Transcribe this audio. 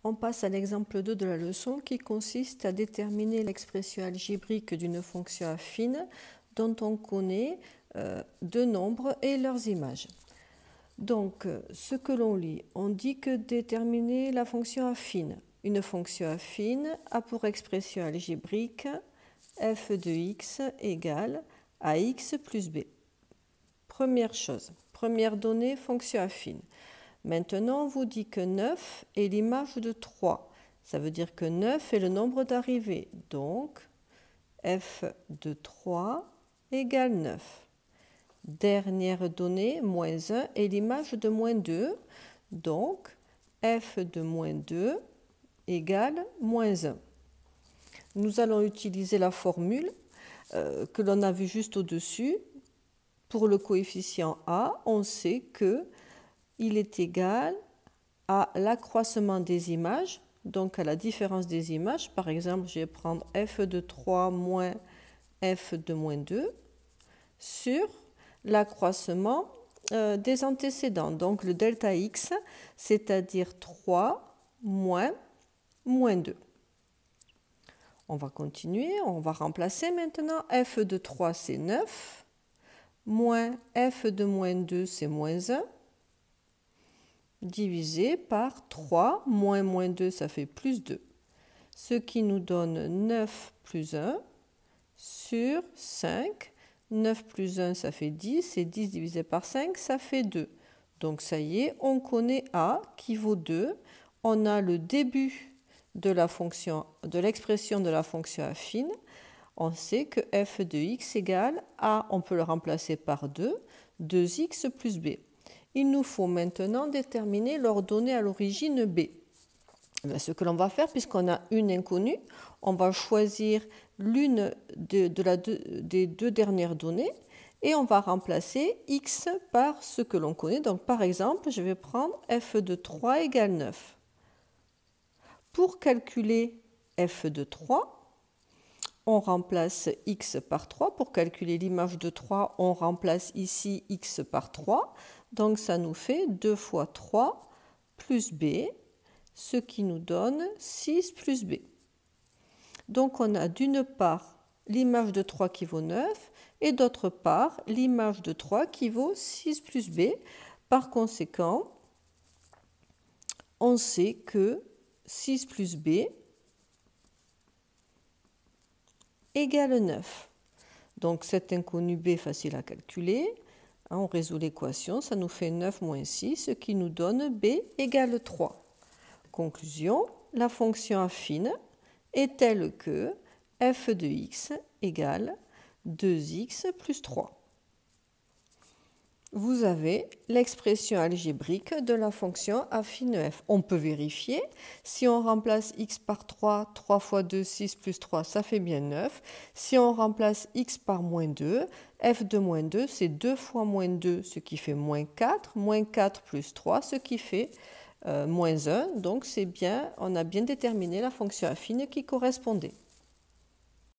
On passe à l'exemple 2 de la leçon qui consiste à déterminer l'expression algébrique d'une fonction affine dont on connaît deux nombres et leurs images. Donc, ce que l'on lit, on dit que déterminer la fonction affine. Une fonction affine a pour expression algébrique f de x égale ax plus b. Première chose, première donnée, fonction affine. Maintenant, on vous dit que 9 est l'image de 3. Ça veut dire que 9 est le nombre d'arrivées. Donc, f de 3 égale 9. Dernière donnée, moins 1, est l'image de moins 2. Donc, f de moins 2 égale moins 1. Nous allons utiliser la formule que l'on a vue juste au-dessus. Pour le coefficient a, on sait qu'il est égal à l'accroissement des images, donc à la différence des images. Par exemple, je vais prendre f de 3 moins f de moins 2 sur l'accroissement des antécédents, donc le delta x, c'est-à-dire 3 moins moins 2. On va continuer, on va remplacer maintenant. F de 3, c'est 9, moins f de moins 2, c'est moins 1, divisé par 3, moins moins 2, ça fait plus 2. Ce qui nous donne 9 plus 1 sur 5. 9 plus 1, ça fait 10, et 10 divisé par 5, ça fait 2. Donc ça y est, on connaît a qui vaut 2. On a le début de la fonction, de l'expression de la fonction affine. On sait que f de x égale a, on peut le remplacer par 2, 2x plus b. Il nous faut maintenant déterminer l'ordonnée à l'origine b. Ce que l'on va faire, puisqu'on a une inconnue, on va choisir l'une des deux dernières données et on va remplacer x par ce que l'on connaît. Donc par exemple, je vais prendre f de 3 égale 9. Pour calculer f de 3, on remplace x par 3. Pour calculer l'image de 3, on remplace ici x par 3. Donc ça nous fait 2 fois 3 plus b, ce qui nous donne 6 plus b. Donc on a d'une part l'image de 3 qui vaut 9 et d'autre part l'image de 3 qui vaut 6 plus b. Par conséquent, on sait que 6 plus b égale 9. Donc cet inconnu b facile à calculer. On résout l'équation, ça nous fait 9 moins 6, ce qui nous donne b égale 3. Conclusion, la fonction affine est telle que f de x égale 2x plus 3. Vous avez l'expression algébrique de la fonction affine f. On peut vérifier. Si on remplace x par 3, 3 fois 2, 6 plus 3, ça fait bien 9. Si on remplace x par moins 2, f de moins 2, c'est 2 fois moins 2, ce qui fait moins 4. Moins 4 plus 3, ce qui fait moins 1. Donc c'est bien, on a bien déterminé la fonction affine qui correspondait.